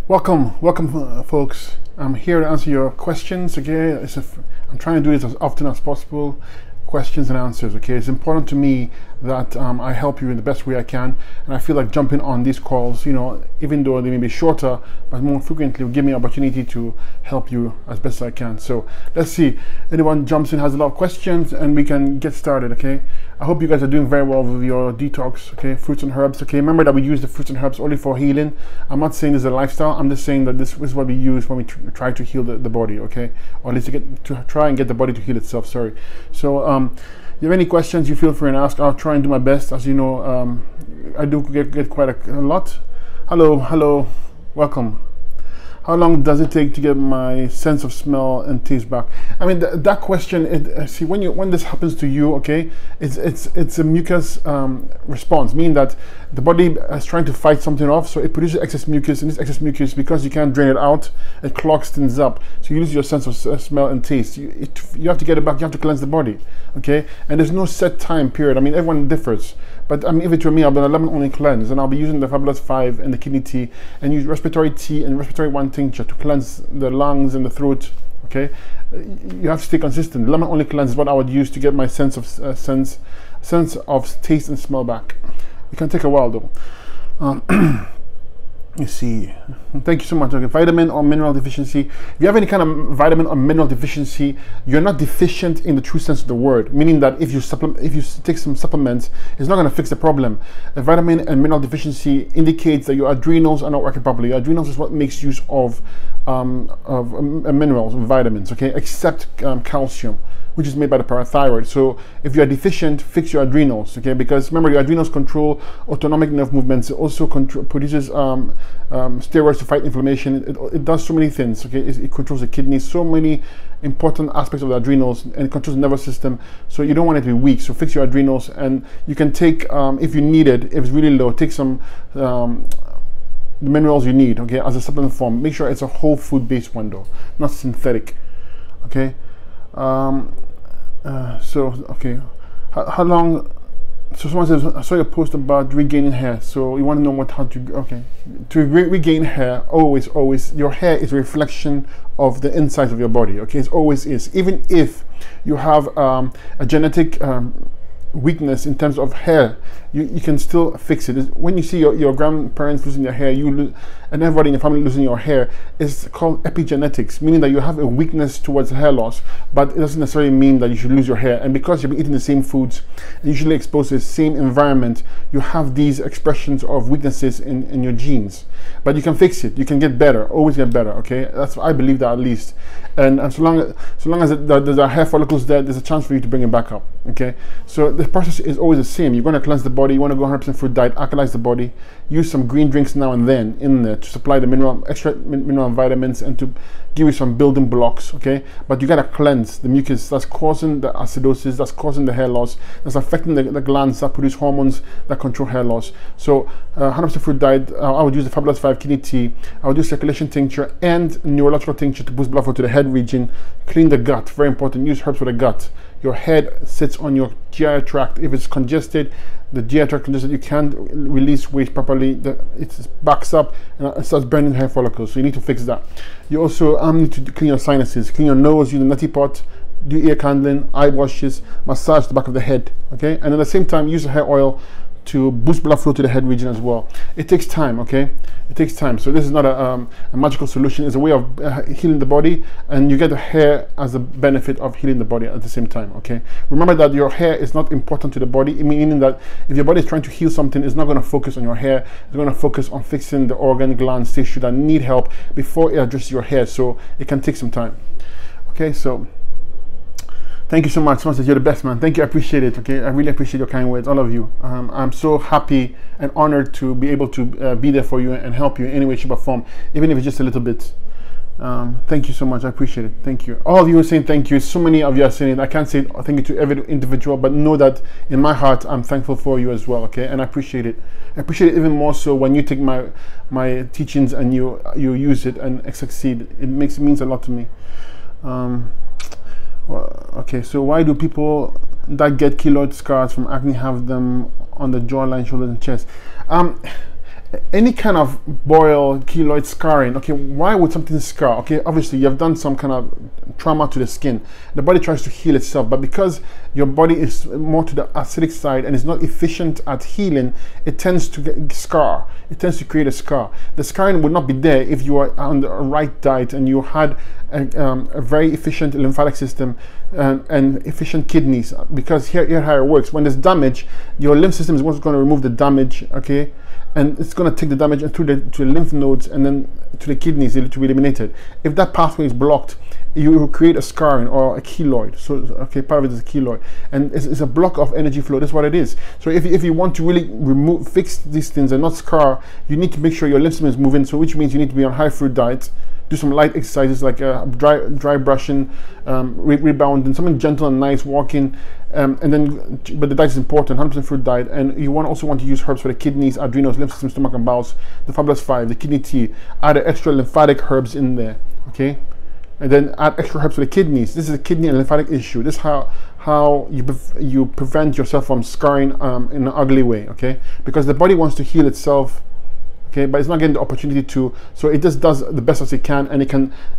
Welcome, folks. I'm here to answer your questions. Okay, I'm trying to do this as often as possible. Questions and answers. Okay, it's important to me that I help you in the best way I can, and I feel like jumping on these calls, even though they may be shorter, but more frequently will give me an opportunity to help you as best as I can. So let's see. Anyone jumps in has a lot of questions, and we can get started. Okay. I hope you guys are doing very well with your detox. Okay, fruits and herbs. Okay, remember that we use the fruits and herbs only for healing. I'm not saying this is a lifestyle. I'm just saying that this is what we use when we try to heal the body. Okay, or at least to try and get the body to heal itself. Sorry. So you have any questions, you feel free and ask. I'll try and do my best. As you know, I do get quite a lot. Hello, welcome. How long does it take to get my sense of smell and taste back? I mean, that question. See, when this happens to you, okay, it's a mucus response, meaning that the body is trying to fight something off, so it produces excess mucus, and this excess mucus, because you can't drain it out, it clogs things up, so you lose your sense of smell and taste. You have to get it back. You have to cleanse the body, okay? And there's no set time period. I mean, everyone differs. But I mean, if it were me, I'll be on a lemon only cleanse, and I'll be using the Fabulous 5 and the kidney tea, and use respiratory tea and respiratory 1 tincture to cleanse the lungs and the throat. Okay, you have to stay consistent. The lemon only cleanse is what I would use to get my sense of taste and smell back. It can take a while though. You see, thank you so much. Okay, vitamin or mineral deficiency. If you have any kind of vitamin or mineral deficiency, you're not deficient in the true sense of the word, meaning that if you take some supplements, it's not going to fix the problem. A vitamin and mineral deficiency indicates that your adrenals are not working properly. Your adrenals is what makes use of minerals and vitamins, okay, except calcium, which is made by the parathyroid. So if you are deficient, fix your adrenals, okay? Because remember, your adrenals control autonomic nerve movements. It also produces steroids to fight inflammation. It does so many things, okay? It controls the kidneys, so many important aspects of the adrenals, and it controls the nervous system. So you don't want it to be weak. So fix your adrenals, and you can take, if you need it, if it's really low, take some the minerals you need, okay, as a supplement form. Make sure it's a whole food based one though, not synthetic, okay? Okay, how long? So someone says, I saw your post about regaining hair. So you want to know to regain hair. Always, your hair is a reflection of the insides of your body. Okay, it always is. Even if you have a genetic weakness in terms of hair, you can still fix it. When you see your grandparents losing their hair, and everybody in your family losing your hair, it's called epigenetics, meaning that you have a weakness towards hair loss, but it doesn't necessarily mean that you should lose your hair. And because you've been eating the same foods, usually exposed to the same environment, you have these expressions of weaknesses in your genes. But you can fix it. You can get better. Always get better. Okay, that's what I believe, that at least. And so long as there's a hair follicles there, there's a chance for you to bring it back up. Okay, so the process is always the same. You're going to cleanse the body. You want to go 100% fruit diet, alkalize the body. Use some green drinks now and then in there to supply the extra mineral and vitamins, and to give you some building blocks. Okay, but you gotta cleanse the mucus that's causing the acidosis, that's causing the hair loss, that's affecting the glands that produce hormones that control hair loss. So 100% fruit diet. I would use the Fabulous 5 kidney tea. I would do circulation tincture and neurological tincture to boost blood flow to the head region. Clean the gut, very important. Use herbs for the gut. Your head sits on your GI tract. If it's congested, the GI tract congested, you can't release waste properly. It backs up and it starts burning hair follicles. So you need to fix that. You also need to clean your sinuses, clean your nose, use a neti pot, do ear candling, eye washes, massage the back of the head. Okay, and at the same time, use the hair oil to boost blood flow to the head region as well. It takes time, okay? It takes time. So this is not a magical solution. It's a way of healing the body, and you get the hair as a benefit of healing the body at the same time, okay? Remember that your hair is not important to the body, meaning that if your body is trying to heal something, it's not going to focus on your hair. It's going to focus on fixing the organ, glands, tissue that need help before it addresses your hair. So it can take some time, okay? So thank you so much. Someone says you're the best, man. Thank you. I appreciate it. Okay, I really appreciate your kind words, all of you. I'm so happy and honored to be able to be there for you and help you in any way, shape, or form, even if it's just a little bit. Thank you so much. I appreciate it. Thank you. All of you are saying thank you. So many of you are saying it. I can't say thank you to every individual, but know that in my heart, I'm thankful for you as well. Okay, and I appreciate it. I appreciate it even more so when you take my teachings and you use it and succeed. It means a lot to me. Okay, so why do people that get keloid scars from acne have them on the jawline, shoulders, and chest? any kind of boil, keloid, scarring. Okay, why would something scar? Okay, obviously you have done some kind of trauma to the skin. The body tries to heal itself, but because your body is more to the acidic side and is not efficient at healing, it tends to scar. It tends to create a scar. The scarring would not be there if you are on the right diet and you had a very efficient lymphatic system and efficient kidneys. Because here how it works: when there's damage, your lymph system is what's going to remove the damage. Okay. And it's going to take the damage to the lymph nodes and then to the kidneys to be eliminated. If that pathway is blocked, you will create a scarring or a keloid. So, okay, part of it is a keloid, and it's a block of energy flow. That's what it is. So, if you want to really fix these things and not scar, you need to make sure your lymph system is moving. So, which means you need to be on high fruit diet. Do some light exercises like dry brushing, rebounding, something gentle and nice, walking, and then. But the diet is important, 100% fruit diet, and you also want to use herbs for the kidneys, adrenals, lymph system, stomach and bowels, the Fabulous 5, the kidney tea. Add extra lymphatic herbs in there, okay, and then add extra herbs for the kidneys. This is a kidney and lymphatic issue. This is how you prevent yourself from scarring in an ugly way, okay, because the body wants to heal itself. Okay, but it's not getting the opportunity to, so it just does the best as it can, and it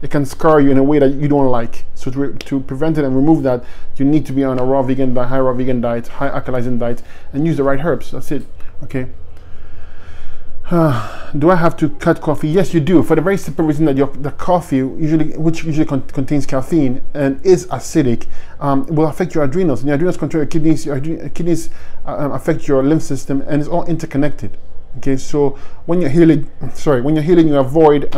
can scar you in a way that you don't like. So to prevent it and remove that, you need to be on a raw vegan diet, high raw vegan diet, high alkalizing diet, and use the right herbs. That's it. Okay. Do I have to cut coffee? Yes, you do, for the very simple reason that the coffee, which usually contains caffeine and is acidic, will affect your adrenals, and your adrenals control your kidneys. Your kidneys affect your lymph system, and it's all interconnected. Okay, so when you're healing, you avoid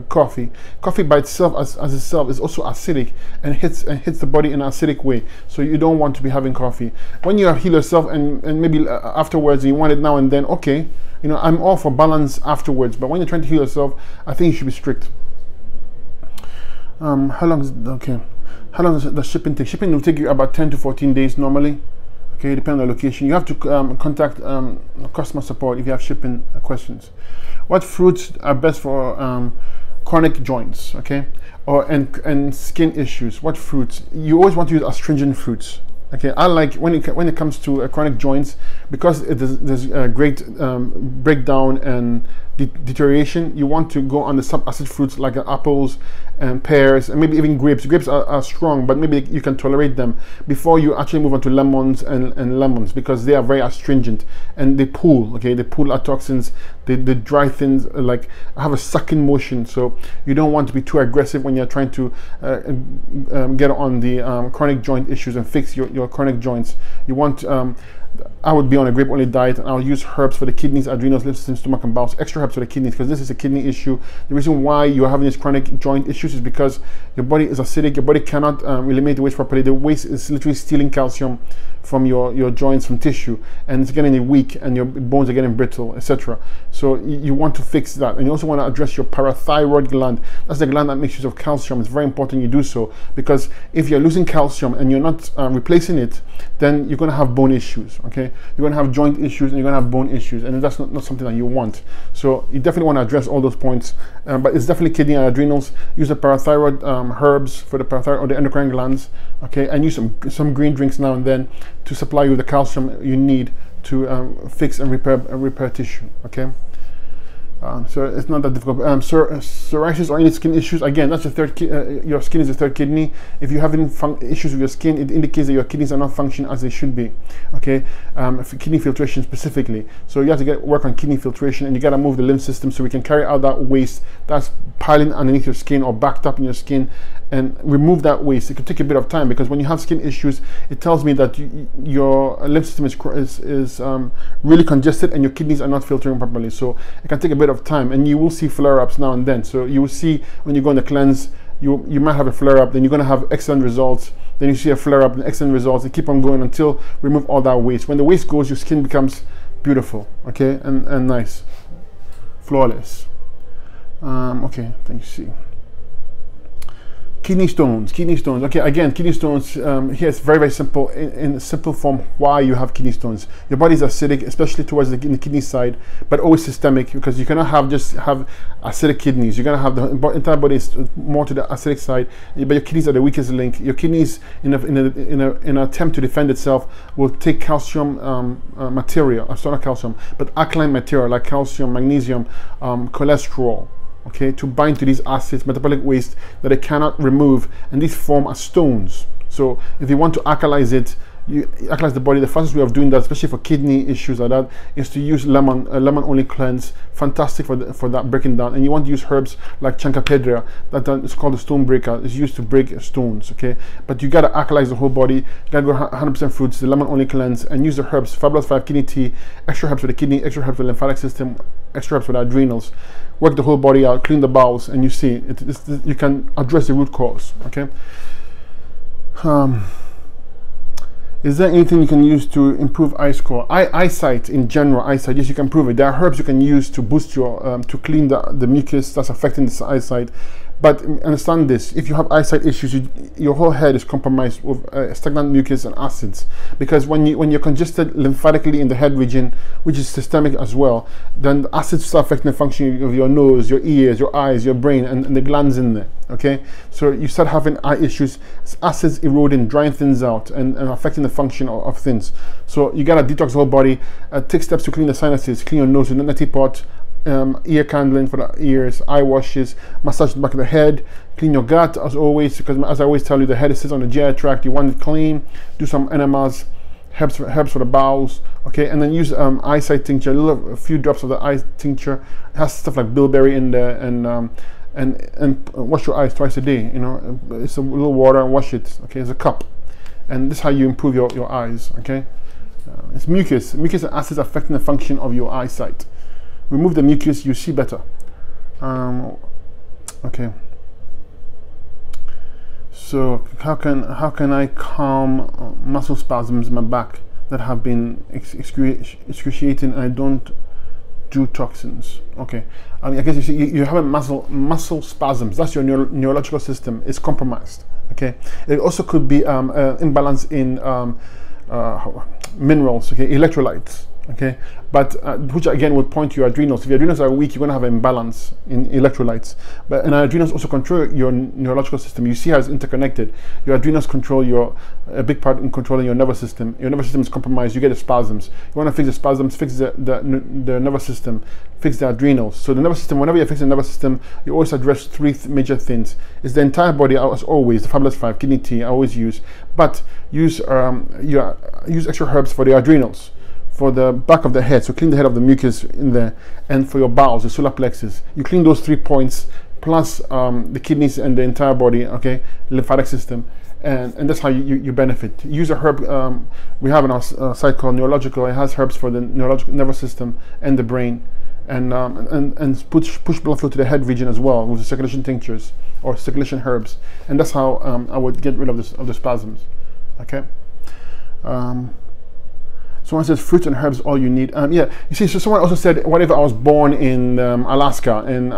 coffee. Coffee by itself, as itself, is also acidic and hits the body in an acidic way. So you don't want to be having coffee. When you heal yourself and maybe afterwards you want it now and then, okay, you know, I'm all for balance afterwards. But when you're trying to heal yourself, I think you should be strict. How long is the shipping take? Shipping will take you about 10 to 14 days normally. Okay, depending on the location. You have to contact customer support if you have shipping questions. What fruits are best for chronic joints? Okay, and skin issues. What fruits? You always want to use astringent fruits. Okay, I like when it comes to chronic joints, because there's a great breakdown and deterioration. You want to go on the sub-acid fruits like apples and pears and maybe even grapes. Grapes are strong, but maybe you can tolerate them before you actually move on to lemons and lemons, because they are very astringent and they pull. Okay, they pull our toxins. They dry things, like have a sucking motion. So you don't want to be too aggressive when you're trying to get on the chronic joint issues and fix your chronic joints. You want I would be on a grape only diet, and I'll use herbs for the kidneys, adrenals, lymph system, stomach and bowels. Extra herbs for the kidneys, because this is a kidney issue. The reason why you're having these chronic joint issues is because your body is acidic. Your body cannot eliminate the waste properly. The waste is literally stealing calcium from your joints, from tissue, and it's getting weak, and your bones are getting brittle, etc. So you want to fix that, and you also want to address your parathyroid gland. That's the gland that makes use of calcium. It's very important you do so, because if you're losing calcium and you're not replacing it, then you're going to have bone issues. Okay, you're going to have joint issues and you're going to have bone issues, and that's not something that you want. So you definitely want to address all those points, but it's definitely kidney and adrenals. Use the parathyroid herbs for the parathyroid or the endocrine glands. Okay, and use some green drinks now and then to supply you the calcium you need to fix and repair tissue. Okay. So it's not that difficult. Psoriasis or any skin issues, again, that's the third. Your skin is the third kidney. If you have any issues with your skin, it indicates that your kidneys are not functioning as they should be. Okay, kidney filtration specifically. So you have to work on kidney filtration, and you got to move the lymph system so we can carry out that waste that's piling underneath your skin or backed up in your skin, and remove that waste. It could take a bit of time, because when you have skin issues, it tells me that your lymph system is really congested and your kidneys are not filtering properly. So it can take a bit of time, and you will see flare-ups now and then. So you will see when you go on the cleanse, you might have a flare-up, then you're going to have excellent results, then you see a flare-up and excellent results, and keep on going until remove all that waste. When the waste goes, your skin becomes beautiful, okay, and nice, flawless. Okay, thank you. See, Kidney stones, kidney stones. Okay, again, kidney stones. Here it's very, very simple. In simple form, why you have kidney stones. Your body is acidic, especially towards the kidney side, but always systemic, because you cannot have just have acidic kidneys. You're gonna have the entire body is more to the acidic side, but your kidneys are the weakest link. Your kidneys, in an attempt to defend itself, will take calcium material. Sorry, not calcium, but alkaline material like calcium, magnesium, cholesterol. Okay, to bind to these acids, metabolic waste that it cannot remove, and these form as stones. So if you want to alkalize it, you alkalize the body, the fastest way of doing that, especially for kidney issues like that, is to use lemon, lemon only cleanse. Fantastic for that breaking down. And you want to use herbs like Chancapedria, that is called a stone breaker. It's used to break stones. Okay, but you gotta alkalize the whole body. You gotta go 100% fruits, the lemon only cleanse, and use the herbs. Fabulous 5 kidney tea, extra herbs for the kidney, extra herbs for the lymphatic system, extra herbs for the adrenals. Work the whole body out, clean the bowels, and you see you can address the root cause. Okay. Is there anything you can use to improve eye score? Eyesight in general, eyesight, yes, you can improve it. There are herbs you can use to boost your, to clean the mucus that's affecting the eyesight. But understand this, if you have eyesight issues, your whole head is compromised with stagnant mucus and acids. Because when you're congested lymphatically in the head region, which is systemic as well, then the acids start affecting the function of your nose, your ears, your eyes, your brain, and the glands in there. Okay, so you start having eye issues, acids eroding, drying things out, and affecting the function of things. So you gotta detox the whole body, take steps to clean the sinuses, clean your nose with a neti pot, ear candling for the ears, eye washes, massage the back of the head, clean your gut as always, because as I always tell you, the head sits on the GI tract. You want it clean. Do some enemas, herbs for the bowels. Okay, and then use eyesight tincture, a few drops of the eye tincture. It has stuff like bilberry in there, and wash your eyes twice a day. You know, it's a little water and wash it. Okay, it's a cup, and this is how you improve your eyes. Okay, it's mucus and acids affecting the function of your eyesight. Remove the mucus, you see better. Okay. So how can I calm muscle spasms in my back that have been excruciating, and I don't do toxins? Okay. I mean, I guess you have a muscle spasms. That's your neurological system is compromised. Okay. It also could be imbalance in minerals. Okay, electrolytes. Okay, but which again would point to your adrenals. If your adrenals are weak, you're going to have an imbalance in electrolytes. And adrenals also control your neurological system. You see how it's interconnected. Your adrenals control a big part in controlling your nervous system. Your nervous system is compromised, you get the spasms. You want to fix the spasms, fix the nervous system, fix the adrenals. So the nervous system, whenever you fix the nervous system, you always address 3 major things. It's the entire body, as always. The Fabulous 5 kidney tea I always use, but use extra herbs for the adrenals, for the back of the head, so clean the head of the mucus in there, and for your bowels, the solar plexus. You clean those 3 points, plus the kidneys and the entire body, okay, lymphatic system, and that's how you benefit. Use a herb we have on our site called Neurological. It has herbs for the neurological nervous system and the brain, and push blood flow to the head region as well with the circulation tinctures or circulation herbs, and that's how I would get rid of the spasms. Okay. Someone says fruits and herbs all you need. Yeah, you see, so someone also said, what if I was born in Alaska and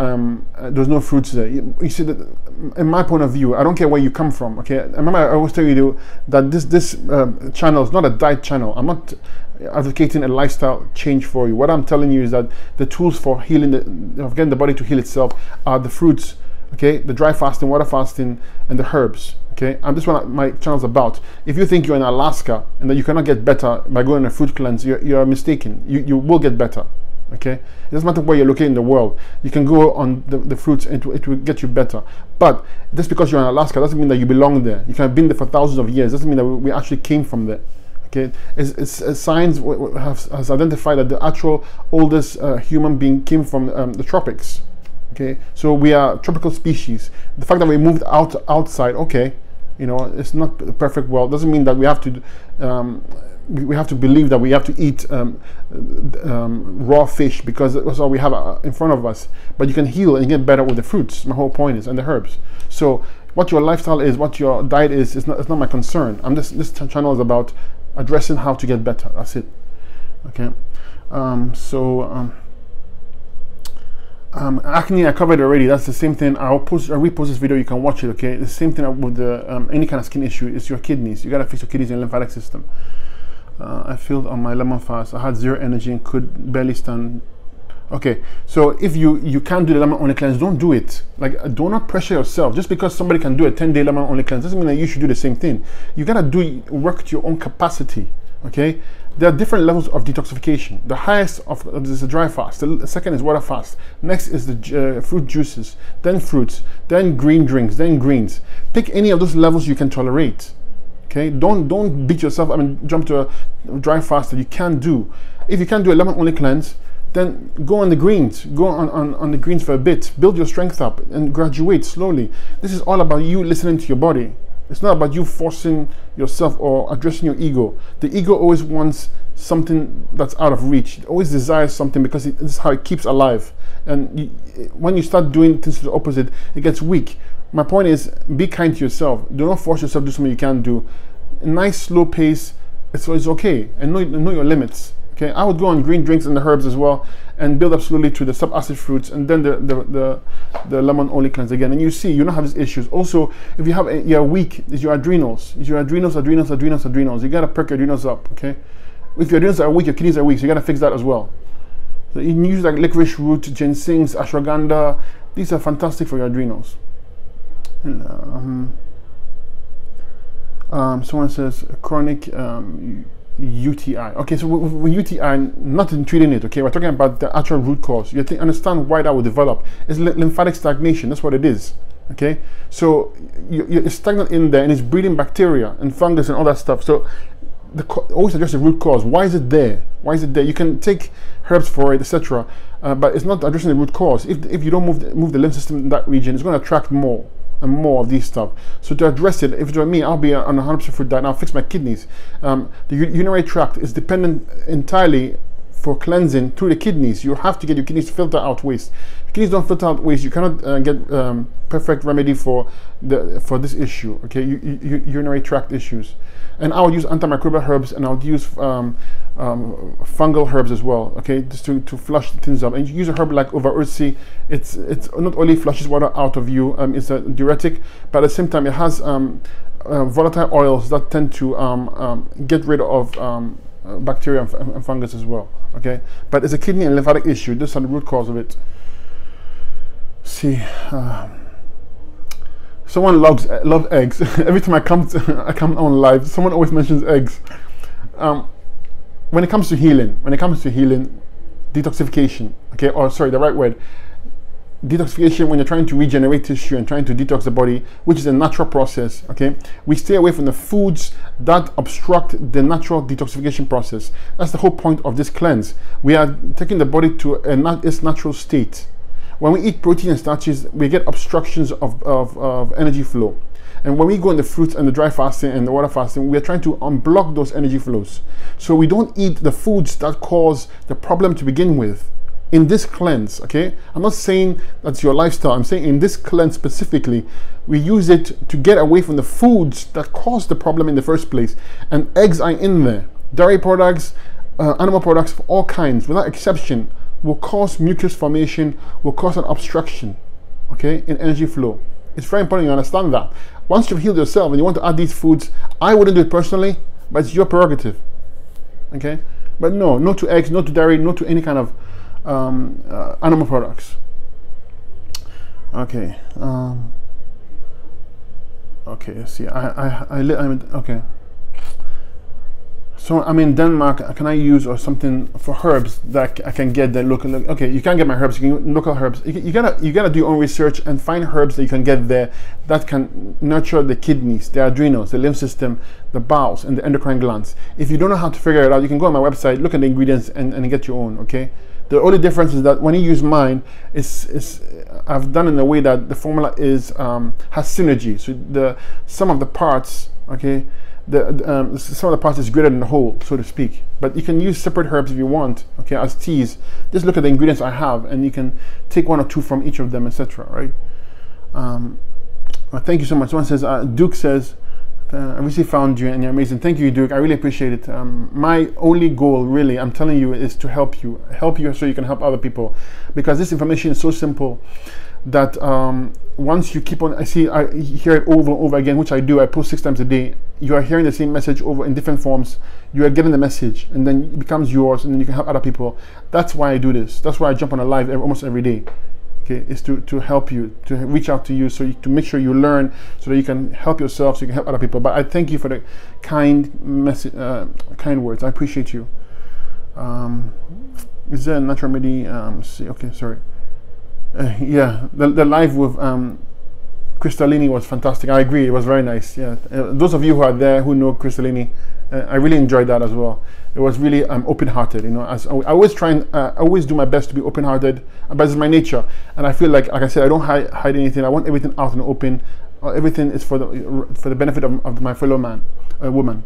there's no fruits there? You see, that in my point of view, I don't care where you come from. Okay, I remember I always tell you that this channel is not a diet channel. I'm not advocating a lifestyle change for you. What I'm telling you is that the tools for healing, of getting the body to heal itself, are the fruits. Okay, the dry fasting, water fasting, and the herbs. Okay, and this is what my channel's about. If you think you're in Alaska and that you cannot get better by going on a fruit cleanse, you're mistaken. You will get better. Okay, it doesn't matter where you're located in the world. You can go on the fruits and it will get you better. But just because you're in Alaska doesn't mean that you belong there. You can have been there for thousands of years. Doesn't mean that we actually came from there. Okay, science has identified that the actual oldest human being came from the tropics. Okay, so we are tropical species. The fact that we moved outside, okay, you know, it's not a perfect world. Doesn't mean that we have to believe that we have to eat raw fish because that's all we have in front of us. But you can heal and get better with the fruits. My whole point is, and the herbs. So what your lifestyle is, what your diet is, it's not my concern. This channel is about addressing how to get better. That's it. Okay, Acne, I covered already. That's the same thing. I'll repost this video. You can watch it. Okay, the same thing with the any kind of skin issue. It's your kidneys. You gotta fix your kidneys and lymphatic system. I failed on my lemon fast. I had zero energy and could barely stand. Okay, so if you can't do the lemon only cleanse, don't do it. Like, do not pressure yourself. Just because somebody can do a 10-day lemon only cleanse doesn't mean that you should do the same thing. You gotta work to your own capacity. Okay, there are different levels of detoxification. The highest is the dry fast. The second is water fast. Next is the fruit juices, then fruits, then green drinks, then greens. Pick any of those levels you can tolerate. Okay, don't beat yourself. I mean, jump to a dry fast that you can't do. If you can't do a lemon only cleanse, then go on the greens. Go on the greens for a bit. Build your strength up and graduate slowly. This is all about you listening to your body. It's not about you forcing yourself or addressing your ego. The ego always wants something that's out of reach. It always desires something because this is how it keeps alive. And when you start doing things to the opposite, it gets weak. My point is, be kind to yourself. Do not force yourself to do something you can't do. A nice slow pace, it's okay. And know your limits. Okay, I would go on green drinks and the herbs as well, and build up slowly to the sub-acid fruits, and then the lemon only cleanse again. And you see, you don't have these issues. Also, if you're weak, it's your adrenals. It's your adrenals. You gotta perk your adrenals up. Okay, if your adrenals are weak, your kidneys are weak. So you gotta fix that as well. So you can use like licorice root, ginseng, ashwagandha. These are fantastic for your adrenals. Someone says chronic UTI. Okay, so with UTI, not in treating it. Okay, we're talking about the actual root cause. You have to understand why that will develop. It's lymphatic stagnation. That's what it is. Okay, so you're stagnant in there, and it's breeding bacteria and fungus and all that stuff. So always address the root cause. Why is it there? Why is it there? You can take herbs for it, etc. But it's not addressing the root cause. If you don't move the lymph system in that region, it's going to attract more and more of these stuff. So to address it, if it were me, I'll be on 100% fruit diet and I'll fix my kidneys. The urinary tract is dependent entirely for cleansing through the kidneys. You have to get your kidneys to filter out waste. If kidneys don't filter out waste, you cannot get perfect remedy for this issue. Okay, urinary tract issues. And I would use antimicrobial herbs, and I would use fungal herbs as well. Okay, just to flush things up. And you use a herb like Uva-Ursi. It's not only flushes water out of you. It's a diuretic, but at the same time it has volatile oils that tend to get rid of bacteria and fungus as well. Okay, but it's a kidney and lymphatic issue. This is the root cause of it. See. Someone loves eggs. Every time I come on live, someone always mentions eggs. When it comes to healing, detoxification, okay, or sorry, the right word, detoxification, when you're trying to regenerate tissue and trying to detox the body, which is a natural process, okay, we stay away from the foods that obstruct the natural detoxification process. That's the whole point of this cleanse. We are taking the body to its natural state. When we eat protein and starches, we get obstructions of energy flow. And when we go in the fruits and the dry fasting and the water fasting, we are trying to unblock those energy flows. So we don't eat the foods that cause the problem to begin with. In this cleanse, okay? I'm not saying that's your lifestyle. I'm saying in this cleanse specifically, we use it to get away from the foods that cause the problem in the first place. And eggs are in there. Dairy products, animal products of all kinds, without exception, will cause mucus formation, will cause an obstruction, okay, in energy flow. It's very important you understand that. Once you've healed yourself and you want to add these foods, I wouldn't do it personally, but it's your prerogative, okay? But no to eggs, no to dairy, no to any kind of animal products. Okay. Okay. Let's see. I'm okay. So I'm in Denmark. Can I use or something for herbs that I can get that local? Okay, you can't get my herbs. You can get local herbs. You gotta do your own research and find herbs that you can get there that can nurture the kidneys, the adrenals, the lymph system, the bowels, and the endocrine glands. If you don't know how to figure it out, you can go on my website, look at the ingredients, and get your own. Okay. The only difference is that when you use mine, I've done in a way that the formula has synergy. So the sum of the parts, okay. Some of the parts is greater than the whole, so to speak. But you can use separate herbs if you want, okay, as teas. Just look at the ingredients I have, and you can take one or two from each of them, etc. Right? Well, thank you so much. Someone says, Duke says, I recently found you and you're amazing. Thank you, Duke. I really appreciate it. My only goal, really, I'm telling you, is to help you so you can help other people, because this information is so simple that once you keep on, I hear it over and over again, which I do. I post 6 times a day. You are hearing the same message over in different forms. You are getting the message, and then it becomes yours, and then you can help other people. That's why I do this. That's why I jump on a live almost every day. Okay, is to help you, to reach out to you, to make sure you learn, so that you can help yourself, so you can help other people. But I thank you for the kind message, kind words. I appreciate you. Is there a natural remedy? See, okay, sorry. Yeah, the live with Crystallini was fantastic. I agree, it was very nice. Yeah, those of you who are there who know Crystallini, I really enjoyed that as well. It was really open-hearted. You know, as I always try and I always do my best to be open-hearted, but it's my nature, and I feel like I said, I don't hide anything. I want everything out in the open. Everything is for the benefit of my fellow man and woman.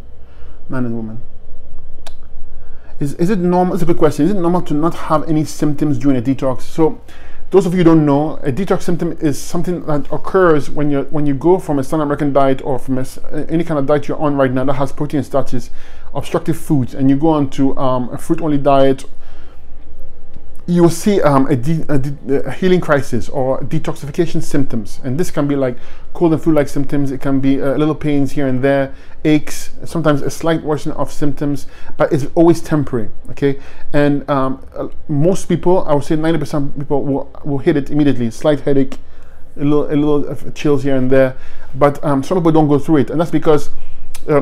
Is it normal? It's a good question. Is it normal to not have any symptoms during a detox? So, those of you who don't know, a detox symptom is something that occurs when you go from a standard American diet, or from any kind of diet you're on right now that has protein and starches, obstructive foods, and you go on to a fruit-only diet. You will see a healing crisis or detoxification symptoms, and this can be like cold and flu-like symptoms. It can be little pains here and there, aches, sometimes a slight worsening of symptoms, but it's always temporary. Okay, and most people, I would say 90% of people will hit it immediately. Slight headache, a little chills here and there, but some people don't go through it, and that's because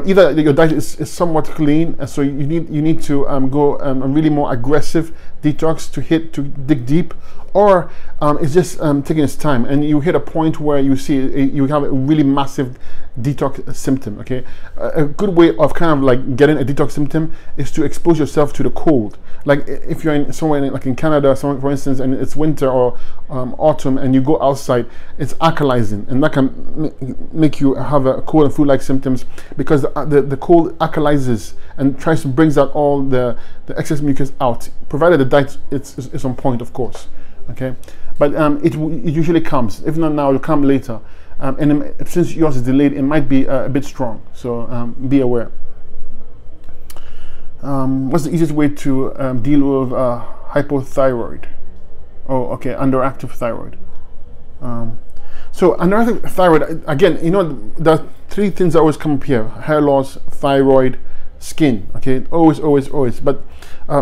either your diet is somewhat clean, and so you need to go a really more aggressive detox to dig deep, or it's just taking its time, and you hit a point where you see you have a really massive detox symptom. Okay, a good way of kind of like getting a detox symptom is to expose yourself to the cold. Like if you're somewhere like in Canada, for instance, and it's winter or autumn, and you go outside, it's alkalizing, and that can make you have a cold and flu-like symptoms, because the cold alkalizes and tries to brings out all the excess mucus out, provided the diet is on point, of course. Okay, but it usually comes. If not now, it'll come later. And since yours is delayed, it might be a bit strong. So be aware. What's the easiest way to deal with hypothyroid? Oh, okay, underactive thyroid. So underactive thyroid, again, you know, there are 3 things that always come up here: hair loss, thyroid, skin. Okay, always. But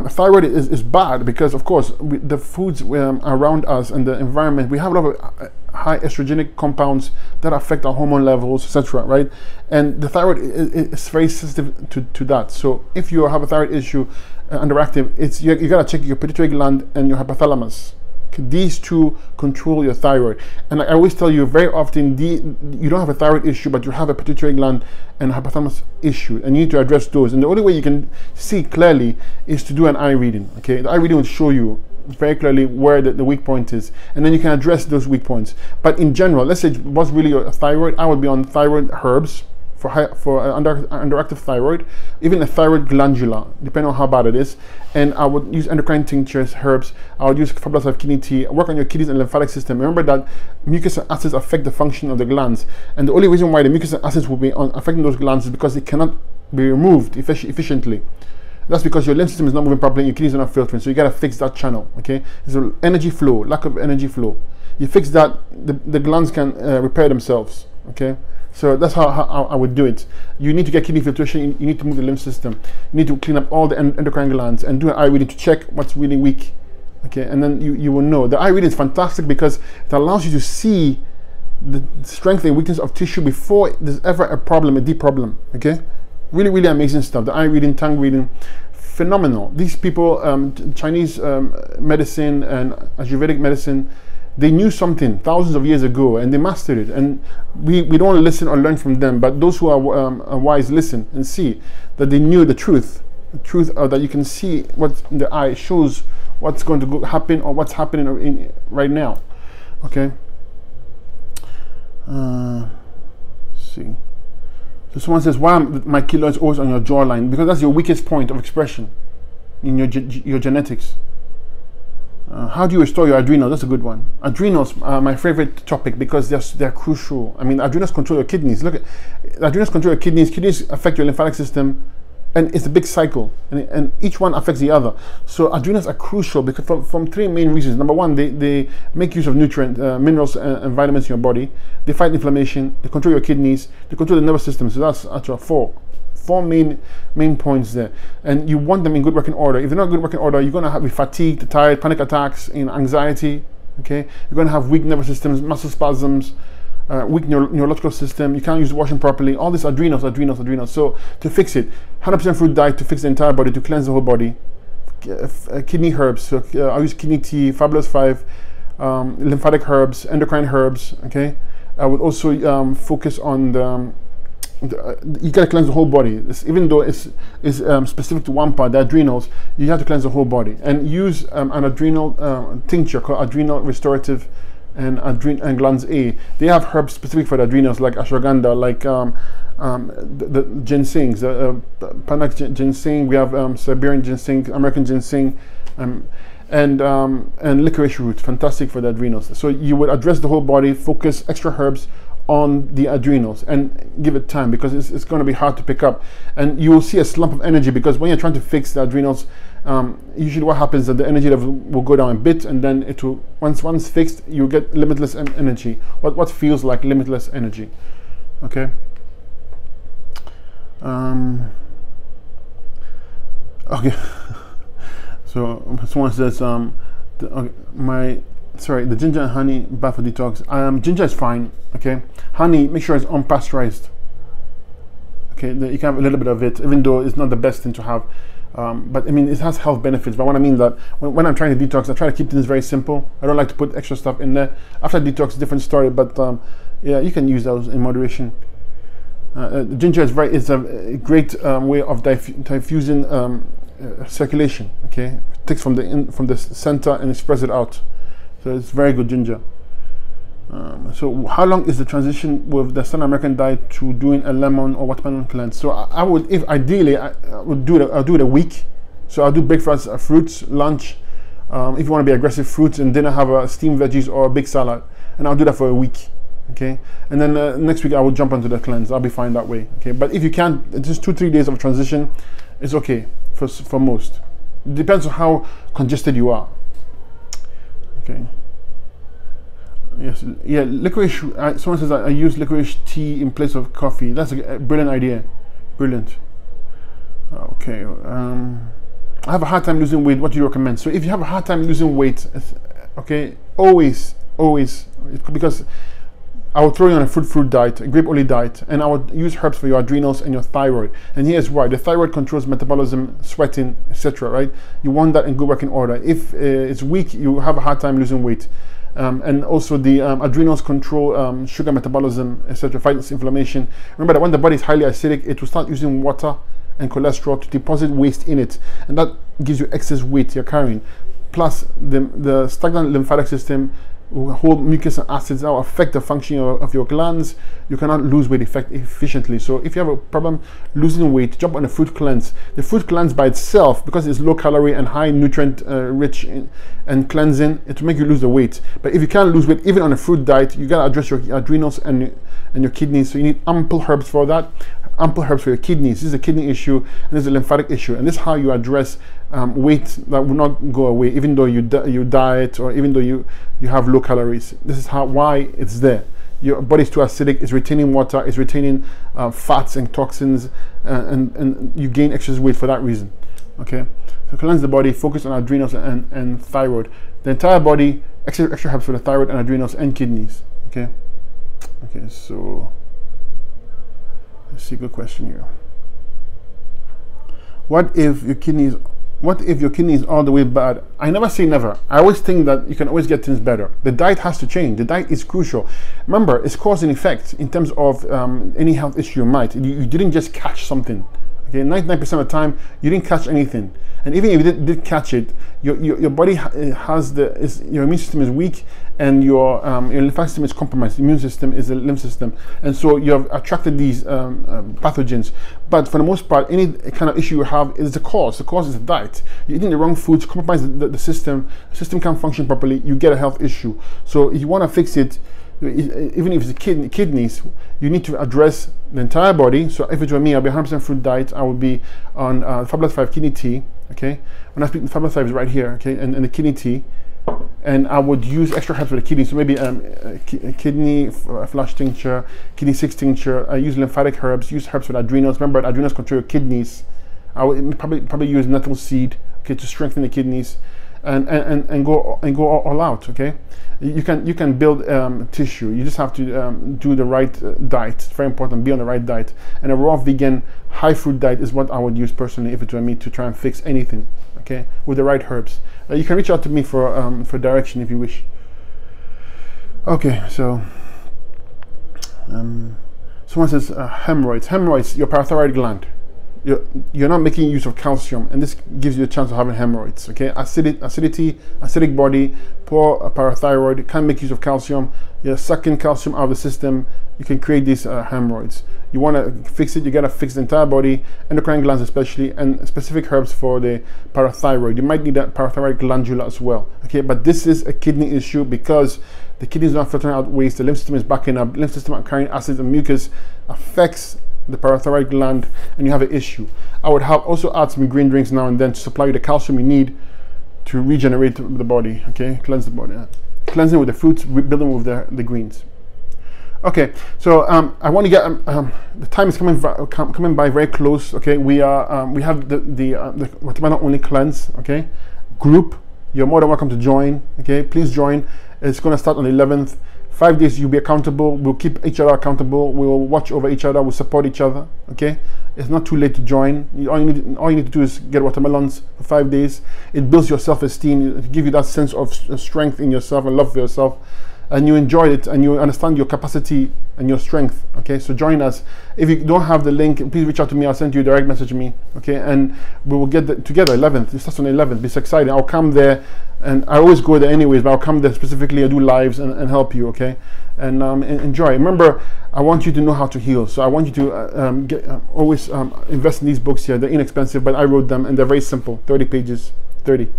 thyroid is bad because, of course, the foods around us and the environment, we have a lot of high estrogenic compounds that affect our hormone levels, etc. Right? And the thyroid is very sensitive to that. So if you have a thyroid issue, underactive, you gotta check your pituitary gland and your hypothalamus. These 2 control your thyroid, and I always tell you very often, you don't have a thyroid issue, but you have a pituitary gland and hypothalamus issue, and you need to address those. And the only way you can see clearly is to do an eye reading. Okay, the eye reading will show you very clearly where the weak point is, and then you can address those weak points. But in general, let's say what's really your thyroid, I would be on thyroid herbs for underactive thyroid, even a thyroid glandula, depending on how bad it is. And I would use endocrine tinctures, herbs. I would use Fabulous Life kidney tea. Work on your kidneys and lymphatic system. Remember that mucus and acids affect the function of the glands, and the only reason why the mucus and acids will be affecting those glands is because it cannot be removed efficiently. That's because your lymph system is not moving properly, and your kidneys are not filtering. So you gotta fix that channel. Okay, it's an energy flow, lack of energy flow. You fix that, the glands can repair themselves. Okay. So that's how I would do it. You need to get kidney filtration. You need to move the lymph system. You need to clean up all the endocrine glands and do an eye reading to check what's really weak. Okay, and then you will know. The eye reading is fantastic because it allows you to see the strength and weakness of tissue before there's ever a problem, a deep problem. Okay, really amazing stuff. The eye reading, tongue reading, phenomenal. These people, Chinese medicine and Ayurvedic medicine, they knew something thousands of years ago and they mastered it, and we don't listen or learn from them, but those who are wise listen and see that they knew the truth that you can see what the eye shows, what's going to happen or what's happening right now. Okay, let's see. So someone says, why my kilo is always on your jawline? Because that's your weakest point of expression in your genetics. How do you restore your adrenals? That's a good one. Adrenals are my favorite topic because they're crucial. I mean, adrenals control your kidneys. Look at adrenals control your kidneys. Kidneys affect your lymphatic system, and it's a big cycle, and each one affects the other. So adrenals are crucial because from three main reasons. Number one, they make use of nutrients, minerals, and vitamins in your body. They fight inflammation. They control your kidneys. They control the nervous system. So that's actually four main points there, and you want them in good working order. If they're not in good working order, you're going to be fatigued, tired, panic attacks, anxiety. Okay, you're going to have weak nervous systems, muscle spasms, weak neurological system. You can't use washing properly. All this adrenals. So to fix it, 100% fruit diet to fix the entire body, to cleanse the whole body. Kidney herbs. So I use kidney tea, Fabulous 5, lymphatic herbs, endocrine herbs. Okay, I would also focus on you gotta cleanse the whole body. Even though it's specific to one part, the adrenals, you have to cleanse the whole body and use an adrenal tincture called Adrenal Restorative and Glands A. They have herbs specific for the adrenals, like ashwagandha, like the ginsengs, Panax ginseng. We have Siberian ginseng, American ginseng, and licorice root, fantastic for the adrenals. So you would address the whole body, focus extra herbs on the adrenals, and give it time because it's going to be hard to pick up, and you will see a slump of energy because when you're trying to fix the adrenals, usually what happens is that the energy level will go down a bit, and then it will once fixed, you get limitless energy. What feels like limitless energy. Okay. Okay. So someone says the ginger and honey bath for detox. Ginger is fine. Okay, honey, make sure it's unpasteurized. Okay, you can have a little bit of it, even though it's not the best thing to have. But I mean, it has health benefits. But what I mean that when I'm trying to detox, I try to keep things very simple. I don't like to put extra stuff in there. After detox, different story. But yeah, you can use those in moderation. Ginger is a great way of diffusing circulation. Okay, it takes from the center and it spreads it out. So it's very good ginger. So how long is the transition with the Standard American diet to doing a lemon or watermelon cleanse? So I would, if ideally, I would do it. I'll do it a week. So I'll do breakfast, fruits, lunch. If you want to be aggressive, fruits, and dinner have a steamed veggies or a big salad, and I'll do that for a week. Okay, and then next week I will jump onto the cleanse. I'll be fine that way. Okay, but if you can't, just 2-3 days of transition, it's okay for most. It depends on how congested you are. Okay. Yes, yeah, licorice. Someone says I use licorice tea in place of coffee. That's a brilliant idea. Brilliant. Okay. I have a hard time losing weight. What do you recommend? So if you have a hard time losing weight, okay, always, because I would throw you on a fruit diet, a grape olive diet, and I would use herbs for your adrenals and your thyroid. And here's why: the thyroid controls metabolism, sweating, etc. Right? You want that in good working order. If it's weak, you have a hard time losing weight. And also the adrenals control sugar metabolism, etc. Fights inflammation. Remember that when the body is highly acidic, it will start using water and cholesterol to deposit waste in it, and that gives you excess weight you're carrying. Plus, the stagnant lymphatic system will hold mucus and acids that will affect the functioning of your glands. You cannot lose weight efficiently. So if you have a problem losing weight, jump on a fruit cleanse. The fruit cleanse by itself, because it's low calorie and high nutrient rich and cleansing, it will make you lose the weight. But if you can't lose weight even on a fruit diet, you gotta address your adrenals and your kidneys. So you need ample herbs for that. Ample herbs for your kidneys. This is a kidney issue, and this is a lymphatic issue, and this is how you address weight that will not go away even though you diet, or even though you have low calories. This is why it's there. Your body's too acidic, it's retaining water, it's retaining fats and toxins, and you gain excess weight for that reason. Okay, so cleanse the body, focus on adrenals and thyroid. The entire body, extra herbs for the thyroid and adrenals and kidneys. Okay, so let's see, good question here. What if your kidneys all the way bad? I never say never. I always think that you can always get things better. The diet has to change. The diet is crucial. Remember, it's cause and effect in terms of any health issue you might. You didn't just catch something. Okay, 99% of the time you didn't catch anything, and even if you did catch it, your body has your immune system is weak, and your lymphatic system is compromised. Immune system is the lymph system, and so you have attracted these pathogens. But for the most part, any kind of issue you have is the cause. The cause is the diet. You're eating the wrong foods, compromise the system. The system can't function properly. You get a health issue. So if you want to fix it, even if it's kidneys, you need to address the entire body. So if it were me, I'll be 100% fruit diet. I would be on Fabulous 5 kidney tea. Okay, when I speak, the Fabulous 5 is right here. Okay, and the kidney tea. And I would use extra herbs for the kidney, so maybe kidney flush tincture, kidney 6 tincture. I use lymphatic herbs, use herbs for the adrenals. Remember, adrenals control your kidneys. I would probably use nettle seed, okay, to strengthen the kidneys, and go all out. Okay, you can build tissue. You just have to do the right diet. It's very important. Be on the right diet, and a raw vegan high fruit diet is what I would use personally if it were me to try and fix anything. Okay, with the right herbs. You can reach out to me for direction if you wish. Okay, so someone says hemorrhoids. Hemorrhoids, your parathyroid gland. You're not making use of calcium, and this gives you a chance of having hemorrhoids. Okay, acidity, acidic body, poor parathyroid, can't make use of calcium. You're sucking calcium out of the system. You can create these hemorrhoids. You want to fix it, you got to fix the entire body, endocrine glands especially, and specific herbs for the parathyroid. You might need that parathyroid glandula as well. Okay, but this is a kidney issue because the kidney is not filtering out waste, the lymph system is backing up, lymph system carrying acids and mucus affects the parathyroid gland, and you have an issue. I would also add some green drinks now and then to supply you the calcium you need to regenerate the body. Okay, cleanse the body, cleansing with the fruits, building with the greens. Okay, so I want to get the time is coming by very close. Okay, we have the Watermelon Only Cleanse, okay, group. You're more than welcome to join. Okay, please join. It's going to start on the 11th. 5 days you'll be accountable. We'll keep each other accountable. We will watch over each other. We'll support each other. Okay, it's not too late to join. All you need to do is get watermelons for 5 days. It builds your self-esteem. It gives you that sense of strength in yourself and love for yourself, and you enjoy it and you understand your capacity and your strength. Okay, so join us. If you don't have the link, please reach out to me. I'll send you a direct message me. Okay, and we will get together 11th. It starts on the 11th. It's exciting. I'll come there, and I always go there anyways, but I'll come there specifically. I'll do lives and help you. Okay, and enjoy. Remember, I want you to know how to heal, so I want you to always invest in these books here. They're inexpensive, but I wrote them and they're very simple. 30 pages, 30.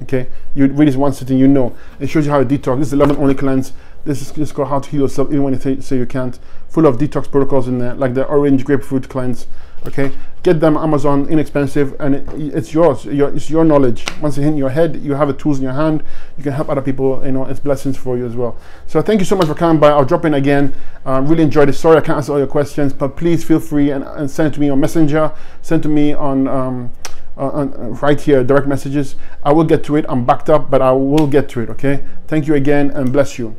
Okay, you read this one sitting, you know. It shows you how to detox. This is 11 Only Cleanse. This is just called How to Heal Yourself Even When you say you can't. Full of detox protocols in there, like the orange grapefruit cleanse. Okay, get them Amazon, inexpensive, and it's yours. It's your knowledge. Once it hits your head, you have the tools in your hand. You can help other people. You know, it's blessings for you as well. So thank you so much for coming by. I'll drop in again. Really enjoyed it. Sorry I can't answer all your questions, but please feel free and send it to me on Messenger. Send to me on right here, direct messages. I will get to it. I'm backed up, but I will get to it. Okay, thank you again and bless you.